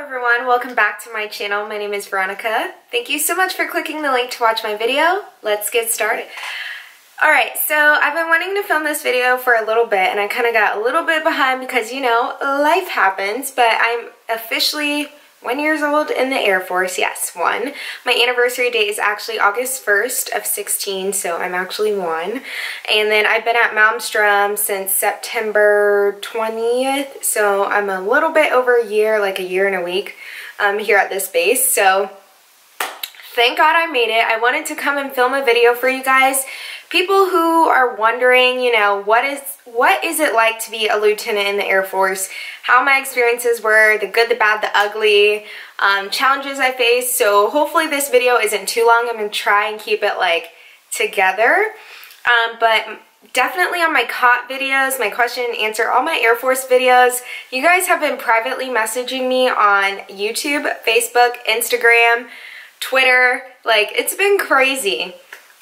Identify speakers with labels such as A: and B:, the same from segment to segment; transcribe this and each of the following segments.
A: everyone, welcome back to my channel. My name is Veronica. Thank you so much for clicking the link to watch my video. Let's get started. Alright, so I've been wanting to film this video for a little bit and I kind of got a little bit behind because, you know, life happens, but I'm officially 1 year old in the Air Force. Yes, 1. My anniversary date is actually August 1st of 16, so I'm actually 1. And then I've been at Malmstrom since September 20th, so I'm a little bit over a year, like a year and a week here at this base. So thank God I made it. I wanted to come and film a video for you guys. People who are wondering, you know, what is it like to be a lieutenant in the Air Force, how my experiences were, the good, the bad, the ugly, challenges I faced. So hopefully this video isn't too long. I'm going to try and keep it like together. But definitely on my COT videos, my question and answer, all my Air Force videos, you guys have been privately messaging me on YouTube, Facebook, Instagram, Twitter. Like, it's been crazy.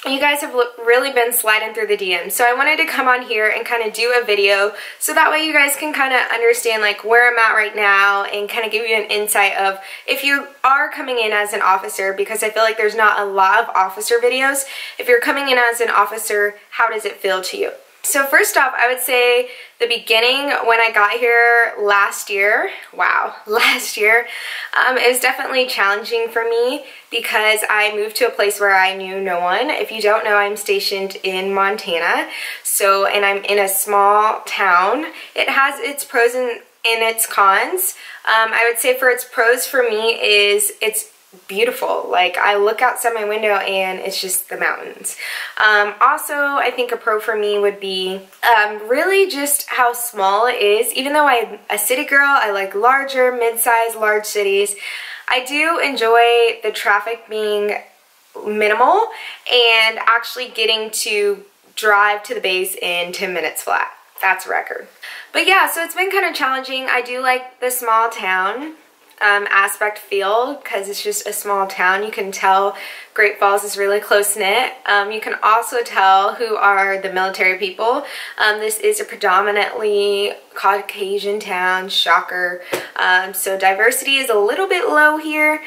A: You guys have really been sliding through the DMs, so I wanted to come on here and kind of do a video so that way you guys can kind of understand like where I'm at right now and kind of give you an insight of if you are coming in as an officer, because I feel like there's not a lot of officer videos. If you're coming in as an officer, how does it feel to you? So first off, I would say the beginning when I got here last year, it was definitely challenging for me because I moved to a place where I knew no one. If you don't know, I'm stationed in Montana, and I'm in a small town. It has its pros and its cons. I would say for its pros for me is it's beautiful. Like, I look outside my window and it's just the mountains. Also, I think a pro for me would be really just how small it is. Even though I'm a city girl, I like larger, mid-sized, large cities. I do enjoy the traffic being minimal and actually getting to drive to the base in 10 minutes flat. That's a record. But yeah, so it's been kind of challenging. I do like the small town aspect feel because it's just a small town. You can tell Great Falls is really close-knit. You can also tell who are the military people. This is a predominantly Caucasian town, shocker. So diversity is a little bit low here.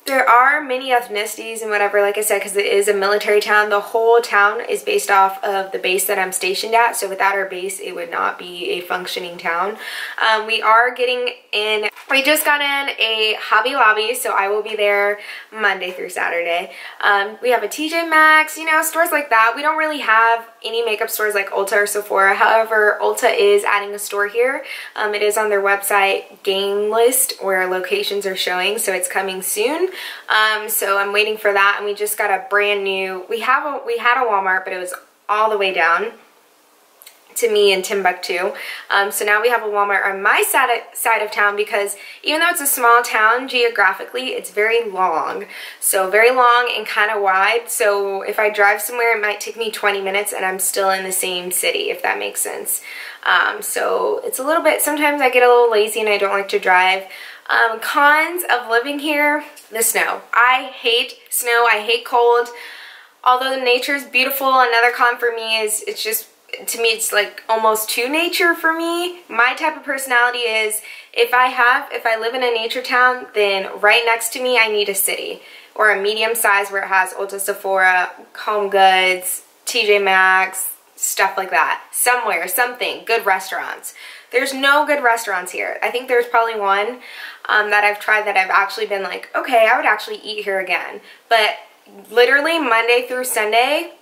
A: There are many ethnicities and whatever, like I said, because it is a military town. The whole town is based off of the base that I'm stationed at, so without our base, it would not be a functioning town. We are getting in, we just got in a Hobby Lobby, so I will be there Monday through Saturday. We have a TJ Maxx, you know, stores like that. We don't really have any makeup stores like Ulta or Sephora. However, Ulta is adding a store here. It is on their website game list where locations are showing, so it's coming soon. So I'm waiting for that, and we just got a brand new, we had a Walmart, but it was all the way down to me in Timbuktu. So now we have a Walmart on my side of town because even though it's a small town, geographically, it's very long. So very long and kind of wide. So if I drive somewhere, it might take me 20 minutes and I'm still in the same city, if that makes sense. So it's a little bit, sometimes I get a little lazy and I don't like to drive. Cons of living here, the snow. I hate snow, I hate cold. Although the nature is beautiful, another con for me is it's just, to me, it's like almost too nature for me. My type of personality is if I live in a nature town, then right next to me I need a city or a medium size where it has Ulta, Sephora, Home Goods, TJ Maxx, stuff like that. Somewhere, something, good restaurants. There's no good restaurants here. I think there's probably one that I've tried that I've actually been like, okay, I would actually eat here again. But literally Monday through Sunday,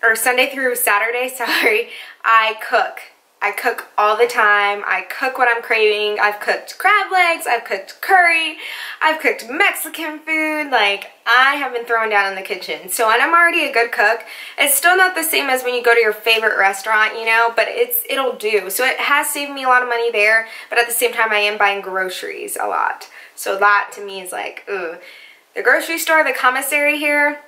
A: or Sunday through Saturday, sorry, I cook. I cook all the time. I cook what I'm craving. I've cooked crab legs, I've cooked curry, I've cooked Mexican food. Like, I have been thrown down in the kitchen. So, and I'm already a good cook. It's still not the same as when you go to your favorite restaurant, you know, but it'll do. So it has saved me a lot of money there, but at the same time I am buying groceries a lot. So that to me is like, ugh. The grocery store, the commissary here,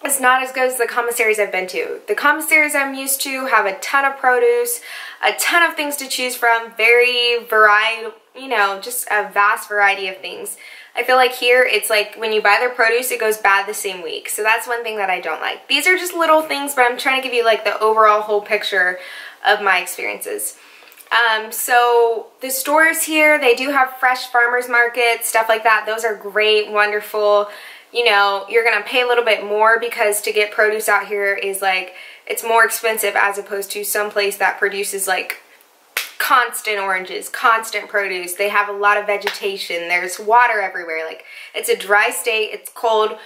A: it's not as good as the commissaries I've been to. The commissaries I'm used to have a ton of produce, a ton of things to choose from, very varied, you know, just a vast variety of things. I feel like here it's like when you buy their produce, it goes bad the same week. So that's one thing that I don't like. These are just little things, but I'm trying to give you like the overall whole picture of my experiences. So the stores here, they do have fresh farmers markets, stuff like that. Those are great, wonderful. You know, you're gonna pay a little bit more because to get produce out here is like, it's more expensive as opposed to some place that produces like constant oranges, constant produce. They have a lot of vegetation. There's water everywhere. Like, it's a dry state. It's cold.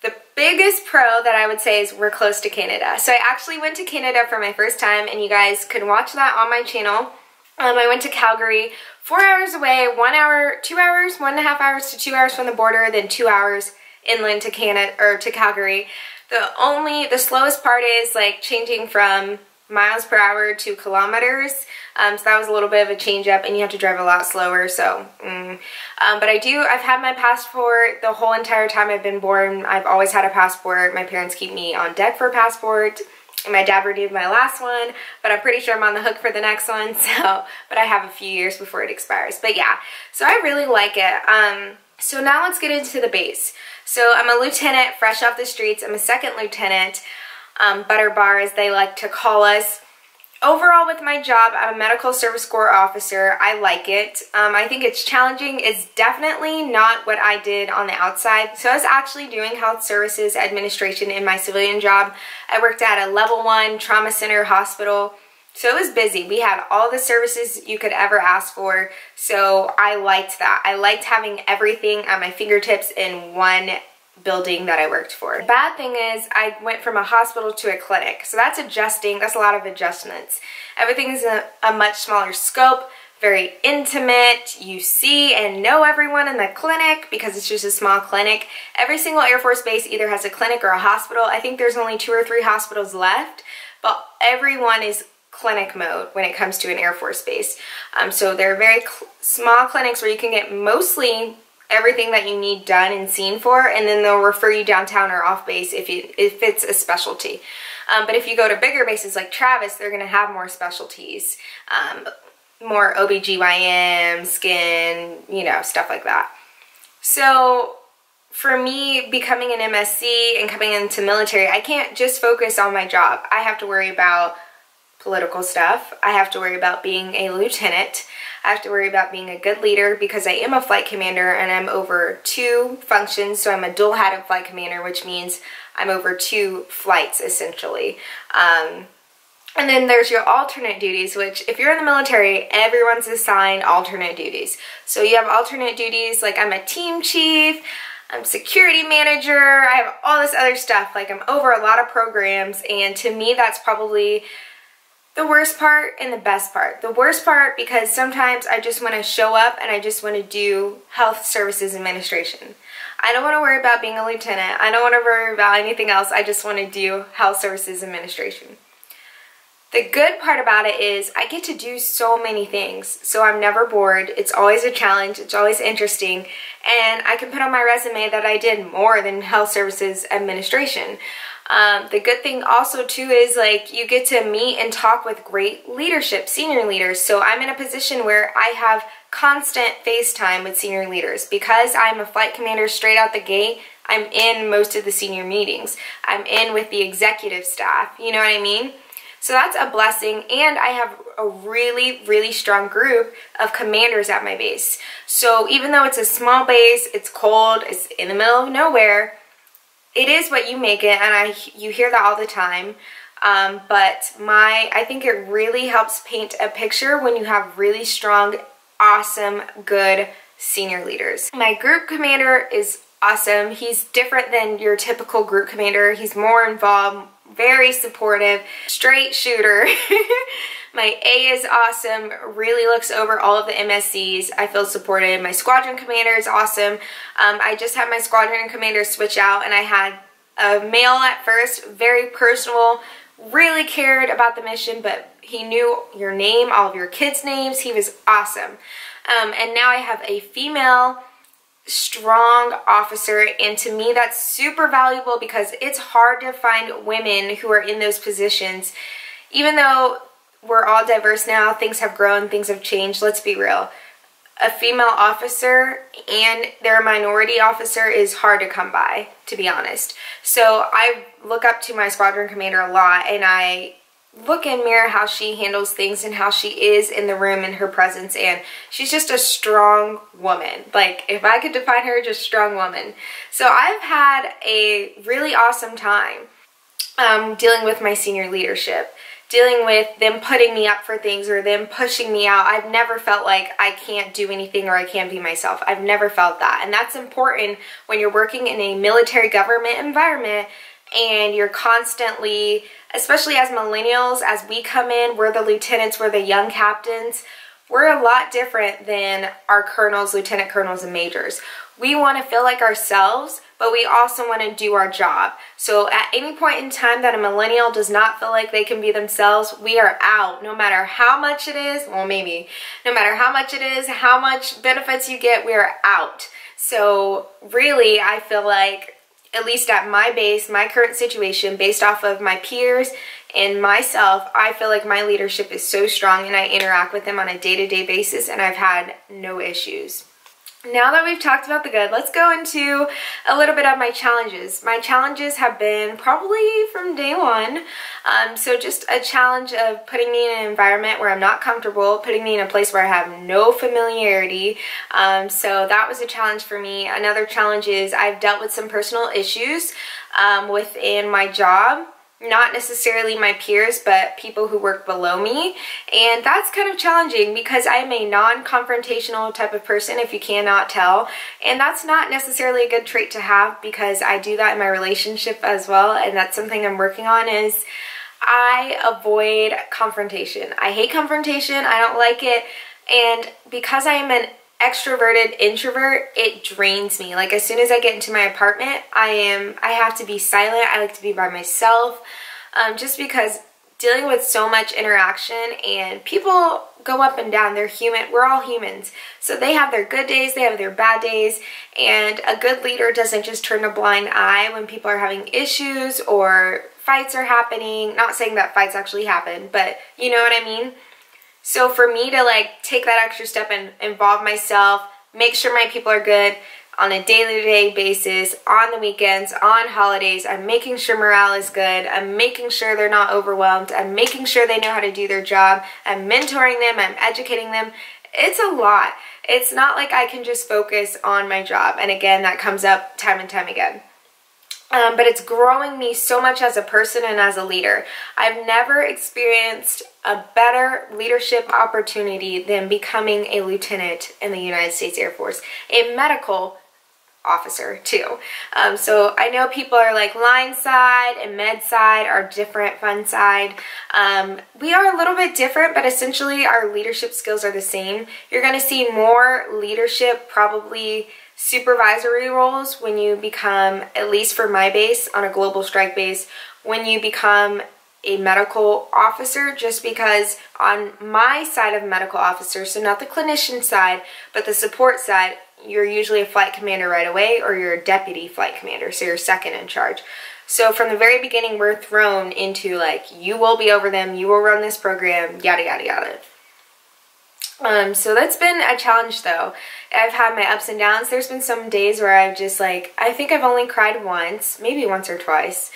A: The biggest pro that I would say is we're close to Canada. So I actually went to Canada for my first time, and you guys can watch that on my channel. I went to Calgary, 4 hours away, 1 hour, 2 hours, 1.5 hours to 2 hours from the border, then 2 hours inland to Canada, or to Calgary. The slowest part is like changing from miles per hour to kilometers. So that was a little bit of a change up, and you have to drive a lot slower. So, but I've had my passport the whole entire time I've been born. I've always had a passport. My parents keep me on deck for a passport. And my dad renewed my last one, but I'm pretty sure I'm on the hook for the next one. So, but I have a few years before it expires. But yeah, so I really like it. So now let's get into the base. So I'm a lieutenant, fresh off the streets. I'm a second lieutenant, butter bar as they like to call us. Overall with my job, I'm a medical service corps officer. I like it. I think it's challenging. It's definitely not what I did on the outside. So I was actually doing health services administration in my civilian job. I worked at a level 1 trauma center hospital. So it was busy. We had all the services you could ever ask for. So I liked that. I liked having everything at my fingertips in one building that I worked for. The bad thing is I went from a hospital to a clinic. So that's adjusting. That's a lot of adjustments. Everything is a much smaller scope, very intimate. You see and know everyone in the clinic because it's just a small clinic. Every single Air Force base either has a clinic or a hospital. I think there's only 2 or 3 hospitals left, but everyone is clinic mode when it comes to an Air Force base. So they're very small clinics where you can get mostly everything that you need done and seen for, and then they'll refer you downtown or off base if it's a specialty. But if you go to bigger bases like Travis, they're going to have more specialties, more OBGYN, skin, you know, stuff like that. So for me, becoming an MSC and coming into military, I can't just focus on my job. I have to worry about political stuff. I have to worry about being a lieutenant. I have to worry about being a good leader because I am a flight commander and I'm over 2 functions. So I'm a dual-hatted flight commander, which means I'm over 2 flights essentially. And then there's your alternate duties, which if you're in the military, everyone's assigned alternate duties. So you have alternate duties like I'm a team chief, I'm security manager, I have all this other stuff. Like I'm over a lot of programs, and to me that's probably the worst part and the best part. The worst part because sometimes I just want to show up and I just want to do health services administration. I don't want to worry about being a lieutenant. I don't want to worry about anything else. I just want to do health services administration. The good part about it is I get to do so many things. So I'm never bored. It's always a challenge. It's always interesting. And I can put on my resume that I did more than health services administration. The good thing also too is like you get to meet and talk with great leadership, senior leaders. So I'm in a position where I have constant FaceTime with senior leaders. Because I'm a flight commander straight out the gate, I'm in most of the senior meetings. I'm in with the executive staff, you know what I mean? So that's a blessing, and I have a really, really strong group of commanders at my base. So even though it's a small base, it's cold, it's in the middle of nowhere, it is what you make it, and you hear that all the time. But I think it really helps paint a picture when you have really strong, awesome, good senior leaders. My group commander is awesome. He's different than your typical group commander. He's more involved, very supportive, straight shooter. My A is awesome, really looks over all of the MSCs. I feel supported. My squadron commander is awesome. I just had my squadron commander switch out, and I had a male at first, very personal, really cared about the mission, but he knew your name, all of your kids' names. He was awesome. And now I have a female strong officer, and to me that's super valuable because it's hard to find women who are in those positions. Even though we're all diverse now, things have grown, things have changed, let's be real. A female officer and their minority officer is hard to come by, to be honest. So I look up to my squadron commander a lot, and I look and mirror how she handles things and how she is in the room in her presence, and she's just a strong woman. Like, if I could define her, just strong woman. So I've had a really awesome time dealing with my senior leadership, dealing with them putting me up for things or them pushing me out. I've never felt like I can't do anything or I can't be myself. I've never felt that, and that's important when you're working in a military government environment and you're constantly, especially as millennials, as we come in, we're the lieutenants, we're the young captains, we're a lot different than our colonels, lieutenant colonels, and majors. We want to feel like ourselves, but we also want to do our job. So at any point in time that a millennial does not feel like they can be themselves, we are out. No matter how much it is, well, maybe, no matter how much it is, how much benefits you get, we are out. So really, I feel like, at least at my base, my current situation, based off of my peers and myself, I feel like my leadership is so strong and I interact with them on a day-to-day basis, and I've had no issues. Now that we've talked about the good, let's go into a little bit of my challenges. My challenges have been probably from day one. So just a challenge of putting me in an environment where I'm not comfortable, putting me in a place where I have no familiarity. So that was a challenge for me. Another challenge is I've dealt with some personal issues within my job. Not necessarily my peers, but people who work below me. And that's kind of challenging because I'm a non-confrontational type of person, if you cannot tell. And that's not necessarily a good trait to have, because I do that in my relationship as well. And that's something I'm working on, is I avoid confrontation. I hate confrontation. I don't like it. And because I am an extroverted introvert, it drains me. Like, as soon as I get into my apartment, I have to be silent. I like to be by myself, just because dealing with so much interaction, and people go up and down. They're human. We're all humans. So they have their good days, they have their bad days, and a good leader doesn't just turn a blind eye when people are having issues or fights are happening. Not saying that fights actually happen, but you know what I mean? So for me to like take that extra step and involve myself, make sure my people are good on a day-to-day basis, on the weekends, on holidays, I'm making sure morale is good, I'm making sure they're not overwhelmed, I'm making sure they know how to do their job, I'm mentoring them, I'm educating them. It's a lot. It's not like I can just focus on my job. And again, that comes up time and time again. But it's growing me so much as a person and as a leader. I've never experienced a better leadership opportunity than becoming a lieutenant in the United States Air Force, a medical officer too. So I know people are like line side and med side are different, fun side. We are a little bit different, but essentially our leadership skills are the same. You're going to see more leadership, probably supervisory roles, when you become, at least for my base on a global strike base, when you become a medical officer, just because on my side of medical officer, so not the clinician side, but the support side, you're usually a flight commander right away, or you're a deputy flight commander, so you're second in charge. So from the very beginning, we're thrown into like, you will be over them, you will run this program, yada, yada, yada. So that's been a challenge though. I've had my ups and downs. There's been some days where I've just like, I think I've only cried once, maybe once or twice.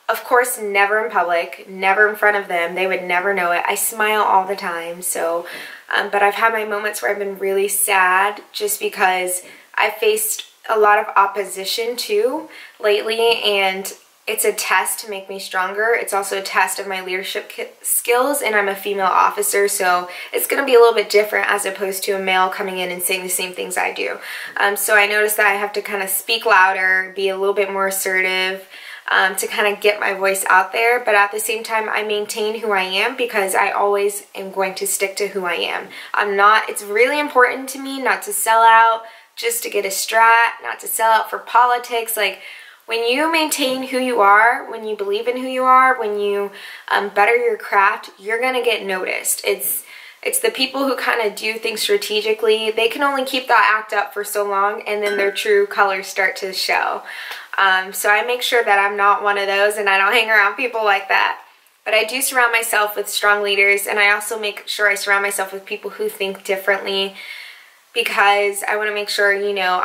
A: Of course, never in public, never in front of them. They would never know it. I smile all the time. So, but I've had my moments where I've been really sad, just because I faced a lot of opposition too lately, and it's a test to make me stronger. It's also a test of my leadership skills, and I'm a female officer, so it's going to be a little bit different as opposed to a male coming in and saying the same things I do. So I noticed that I have to kind of speak louder, be a little bit more assertive, to kind of get my voice out there, but at the same time I maintain who I am, because I always am going to stick to who I am. It's really important to me not to sell out just to get a strat, not to sell out for politics. Like, when you maintain who you are, when you believe in who you are, when you better your craft, you're gonna get noticed. It's the people who kind of do things strategically. They can only keep that act up for so long, and then their true colors start to show. So I make sure that I'm not one of those, and I don't hang around people like that. But I do surround myself with strong leaders, and I also make sure I surround myself with people who think differently, because I want to make sure, you know,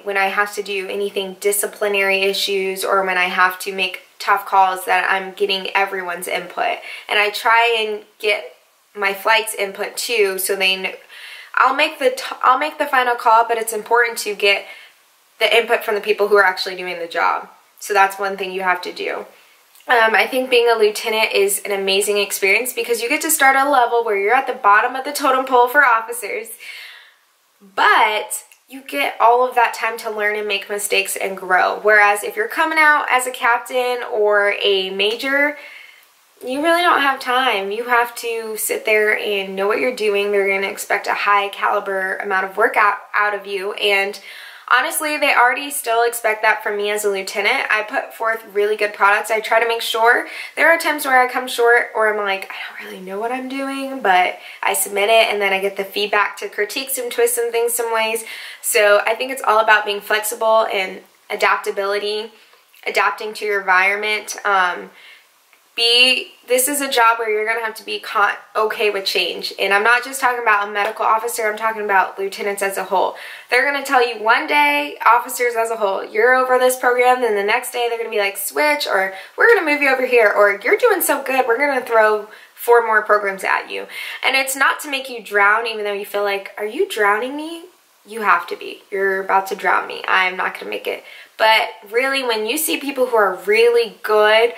A: when I have to do anything disciplinary issues, or when I have to make tough calls that I'm getting everyone's input. And I try and get my flight's input too, so they know. I'll make the final call, but it's important to get the input from the people who are actually doing the job. So that's one thing you have to do. I think being a lieutenant is an amazing experience because you get to start at a level where you're at the bottom of the totem pole for officers, but you get all of that time to learn and make mistakes and grow. Whereas if you're coming out as a captain or a major, you really don't have time. You have to sit there and know what you're doing. They're going to expect a high caliber amount of work out of you, and honestly, they already still expect that from me as a lieutenant. I put forth really good products. I try to make sure. There are times where I come short or I'm like, I don't really know what I'm doing, but I submit it and then I get the feedback to critique some twists and things some ways. So I think it's all about being flexible and adaptability, adapting to your environment. This is a job where you're going to have to be okay with change. And I'm not just talking about a medical officer, I'm talking about lieutenants as a whole. They're going to tell you one day, officers as a whole, you're over this program, then the next day they're going to be like, switch, or we're going to move you over here, or you're doing so good, we're going to throw 4 more programs at you. And it's not to make you drown, even though you feel like, are you drowning me? You have to be. You're about to drown me. I'm not going to make it. But really, when you see people who are really good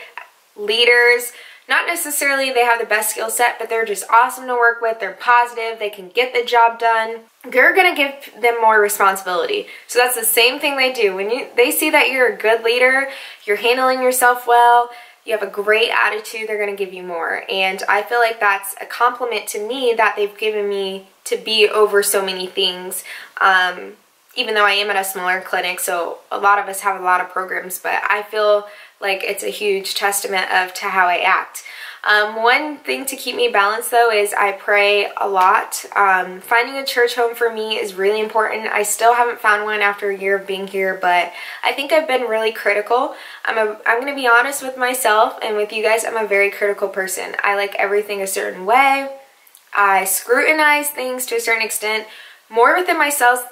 A: leaders, not necessarily they have the best skill set, but they're just awesome to work with, they're positive, they can get the job done, you're gonna give them more responsibility. So that's the same thing they do. When they see that you're a good leader, you're handling yourself well, you have a great attitude, they're gonna give you more. And I feel like that's a compliment to me that they've given me to be over so many things. Even though I am at a smaller clinic, so a lot of us have a lot of programs, but I feel like it's a huge testament to how I act. One thing to keep me balanced though is I pray a lot. Finding a church home for me is really important. I still haven't found one after a year of being here, but I think I've been really critical. I'm going to be honest with myself and with you guys. I'm a very critical person. I like everything a certain way. I scrutinize things to a certain extent, more within myself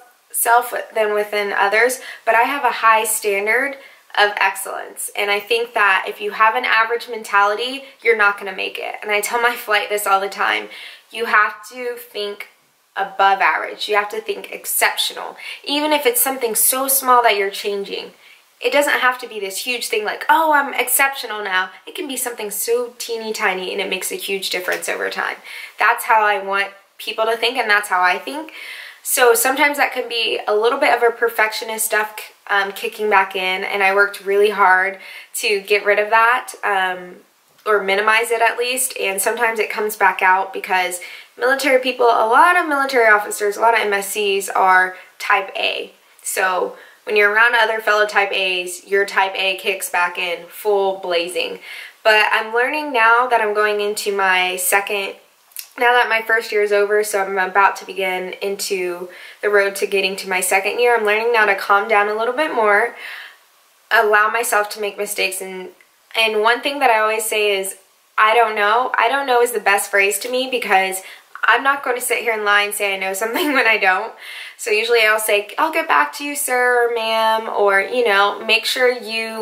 A: than within others, but I have a high standard of excellence. And I think that if you have an average mentality, you're not going to make it. And I tell my flight this all the time. You have to think above average. You have to think exceptional. Even if it's something so small that you're changing. It doesn't have to be this huge thing like, oh, I'm exceptional now. It can be something so teeny tiny and it makes a huge difference over time. That's how I want people to think, and that's how I think. So sometimes that can be a little bit of a perfectionist stuff kicking back in, and I worked really hard to get rid of that or minimize it at least. And sometimes it comes back out because military people, a lot of military officers, a lot of MSCs are type A. So when you're around other fellow type A's, your type A kicks back in full blazing. But I'm learning now that I'm going into my now that my first year is over, so I'm about to begin into the road to getting to my second year, I'm learning now to calm down a little bit more, allow myself to make mistakes. And one thing that I always say is, I don't know. I don't know is the best phrase to me, because I'm not going to sit here and lie and say I know something when I don't. So usually I'll say, I'll get back to you, sir or ma'am, or, you know, make sure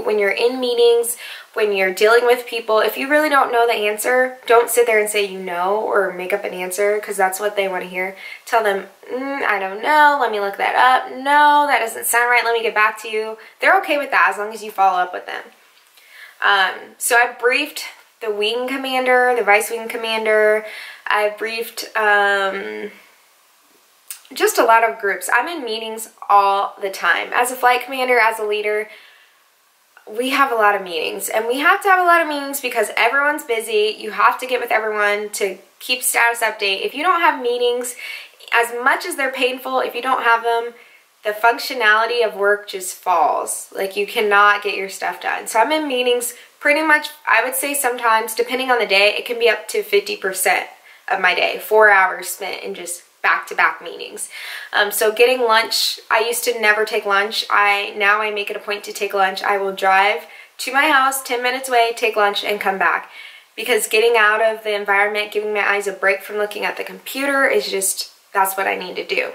A: when you're in meetings, when you're dealing with people, if you really don't know the answer, don't sit there and say you know or make up an answer, because that's what they want to hear. Tell them, I don't know, let me look that up. No, that doesn't sound right, let me get back to you. They're okay with that as long as you follow up with them. So I briefed the wing commander, the vice wing commander. I briefed just a lot of groups. I'm in meetings all the time. As a flight commander, as a leader, we have a lot of meetings, and we have to have a lot of meetings because everyone's busy. You have to get with everyone to keep status update. If you don't have meetings, as much as they're painful, if you don't have them, the functionality of work just falls. Like, you cannot get your stuff done. So I'm in meetings pretty much, I would say sometimes, depending on the day, it can be up to 50% of my day. 4 hours spent in just back-to-back meetings. So getting lunch, I used to never take lunch. Now I make it a point to take lunch. I will drive to my house 10 minutes away, take lunch, and come back. Because getting out of the environment, giving my eyes a break from looking at the computer is just, that's what I need to do.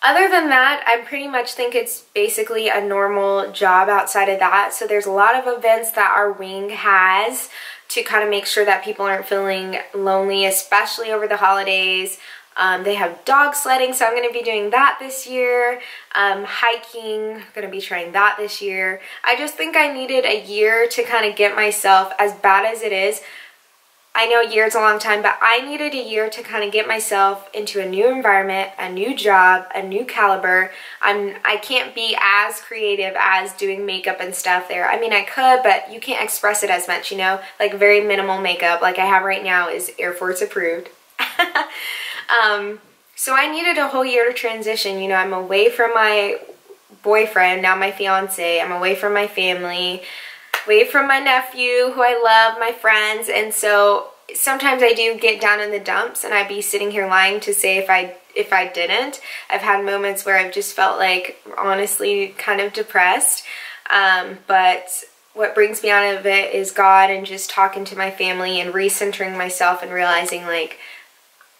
A: Other than that, I pretty much think it's basically a normal job outside of that. So there's a lot of events that our wing has to kind of make sure that people aren't feeling lonely, especially over the holidays. They have dog sledding, so I'm going to be doing that this year. Hiking, I'm going to be trying that this year. I just think I needed a year to kind of get myself, as bad as it is, I know a year is a long time, but I needed a year to kind of get myself into a new environment, a new job, a new caliber. I can't be as creative as doing makeup and stuff there. I mean, I could, but you can't express it as much, you know? Like very minimal makeup like I have right now is Air Force approved. So I needed a whole year to transition. You know, I'm away from my boyfriend, now my fiance. I'm away from my family, away from my nephew, who I love, my friends, and so sometimes I do get down in the dumps, and I'd be sitting here lying to say if I didn't. I've had moments where I've just felt like, honestly, kind of depressed, but what brings me out of it is God and just talking to my family and recentering myself and realizing, like,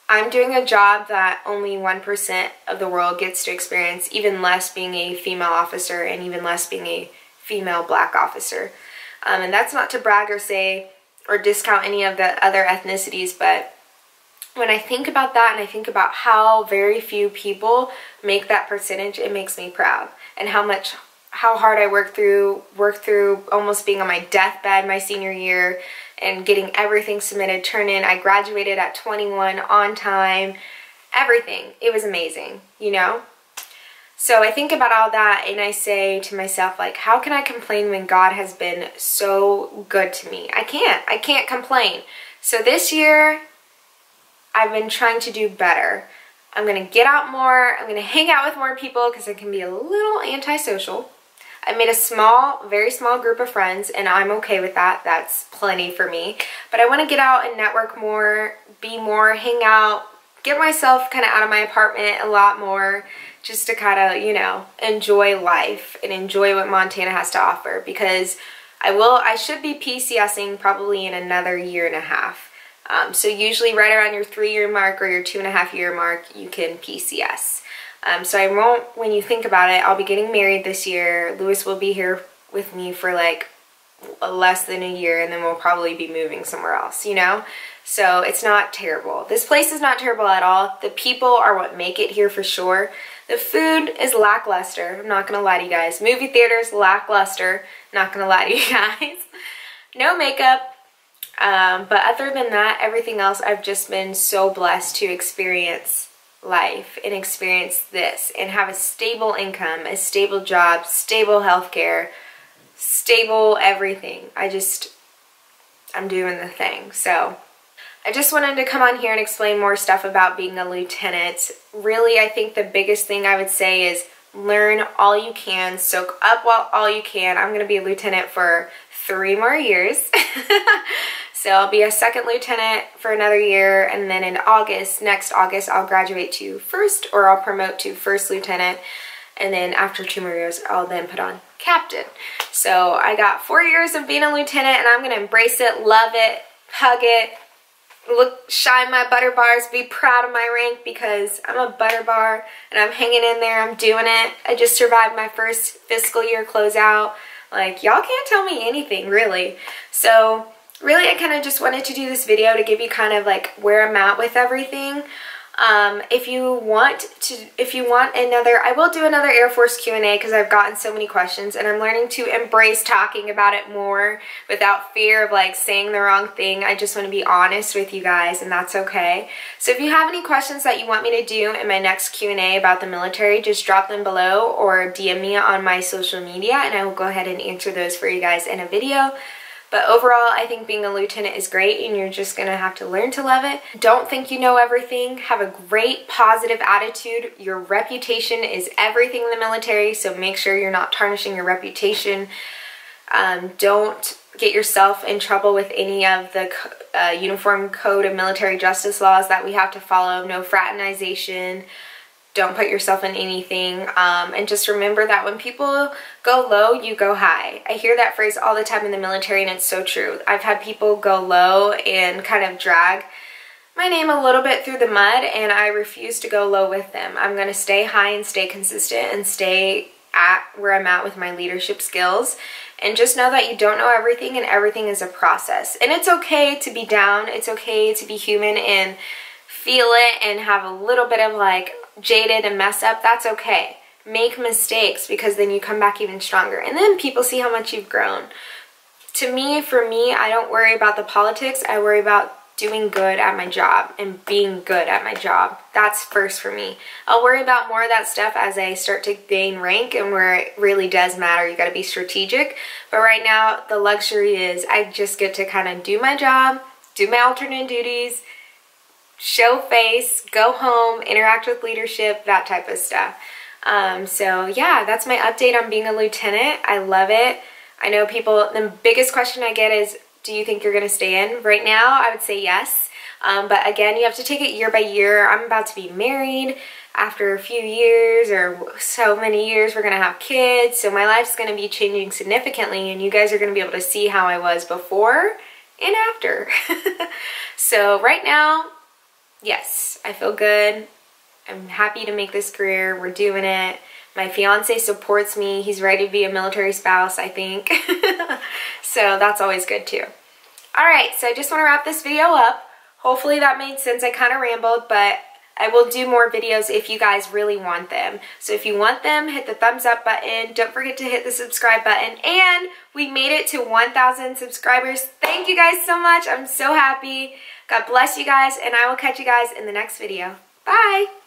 A: I'm doing a job that only 1% of the world gets to experience, even less being a female officer and even less being a female black officer. And that's not to brag or say or discount any of the other ethnicities, but when I think about that and I think about how very few people make that percentage, it makes me proud. And how hard I worked through almost being on my deathbed my senior year and getting everything submitted, turned in. I graduated at 21 on time, everything. It was amazing, you know? So I think about all that and I say to myself, like, how can I complain when God has been so good to me? I can't complain. So this year, I've been trying to do better. I'm gonna get out more, I'm gonna hang out with more people because I can be a little antisocial. I made a very small group of friends, and I'm okay with that. That's plenty for me. But I want to get out and network more, be more, hang out, get myself kind of out of my apartment a lot more, just to kind of, you know, enjoy life and enjoy what Montana has to offer. Because I should be PCSing probably in another year and a half. So usually right around your 3-year mark or your 2.5-year mark, you can PCS. So I won't, when you think about it, I'll be getting married this year. Lewis will be here with me for like less than a year, and then we'll probably be moving somewhere else, you know? So it's not terrible. This place is not terrible at all. The people are what make it here for sure. The food is lackluster. I'm not gonna lie to you guys. Movie theaters, lackluster. Not gonna lie to you guys. No makeup. But other than that, everything else, I've just been so blessed to experience life and experience this and have a stable income, a stable job, stable healthcare, stable everything. I'm doing the thing. So I just wanted to come on here and explain more stuff about being a lieutenant. Really, I think the biggest thing I would say is learn all you can, soak up all you can. I'm going to be a lieutenant for 3 more years. So I'll be a 2nd lieutenant for another year, and then in August, next August, I'll graduate to 1st, or I'll promote to 1st lieutenant, and then after 2 more years, I'll then put on captain. So I got 4 years of being a lieutenant, and I'm going to embrace it, love it, hug it, shine my butter bars, be proud of my rank, because I'm a butter bar, and I'm hanging in there, I'm doing it. I just survived my first fiscal year closeout. Like, y'all can't tell me anything, really. So really, I kind of just wanted to do this video to give you kind of like where I'm at with everything. If you want another, I will do another Air Force Q&A because I've gotten so many questions, and I'm learning to embrace talking about it more without fear of like saying the wrong thing. I just want to be honest with you guys, and that's okay. So if you have any questions that you want me to do in my next Q&A about the military, just drop them below or DM me on my social media, and I will go ahead and answer those for you guys in a video. But overall, I think being a lieutenant is great, and you're just gonna have to learn to love it. Don't think you know everything. Have a great positive attitude. Your reputation is everything in the military, so make sure you're not tarnishing your reputation. Don't get yourself in trouble with any of the Uniform Code of Military Justice laws that we have to follow. No fraternization. Don't put yourself in anything, and just remember that when people go low, you go high. I hear that phrase all the time in the military, and it's so true. I've had people go low and kind of drag my name a little bit through the mud, and I refuse to go low with them. I'm going to stay high and stay consistent and stay at where I'm at with my leadership skills. And just know that you don't know everything, and everything is a process. And it's okay to be down. It's okay to be human and feel it and have a little bit of like jaded and mess up. That's okay. Make mistakes, because then you come back even stronger. And then people see how much you've grown. To me, for me, I don't worry about the politics. I worry about doing good at my job and being good at my job. That's first for me. I'll worry about more of that stuff as I start to gain rank and where it really does matter. You got to be strategic. But right now, the luxury is I just get to kind of do my job, do my alternate duties, show face, go home, interact with leadership, that type of stuff. So yeah, that's my update on being a lieutenant. I love it. I know people, the biggest question I get is, do you think you're going to stay in? Right now, I would say yes. But again, you have to take it year by year. I'm about to be married after a few years, or so many years. We're going to have kids. So my life's going to be changing significantly, and you guys are going to be able to see how I was before and after. So right now, yes, I feel good. I'm happy to make this career. We're doing it. My fiance supports me. He's ready to be a military spouse, I think. So that's always good too. Alright, so I just want to wrap this video up. Hopefully that made sense. I kind of rambled, but I will do more videos if you guys really want them. So if you want them, hit the thumbs up button. Don't forget to hit the subscribe button. And we made it to 1,000 subscribers. Thank you guys so much. I'm so happy. God bless you guys, and I will catch you guys in the next video. Bye!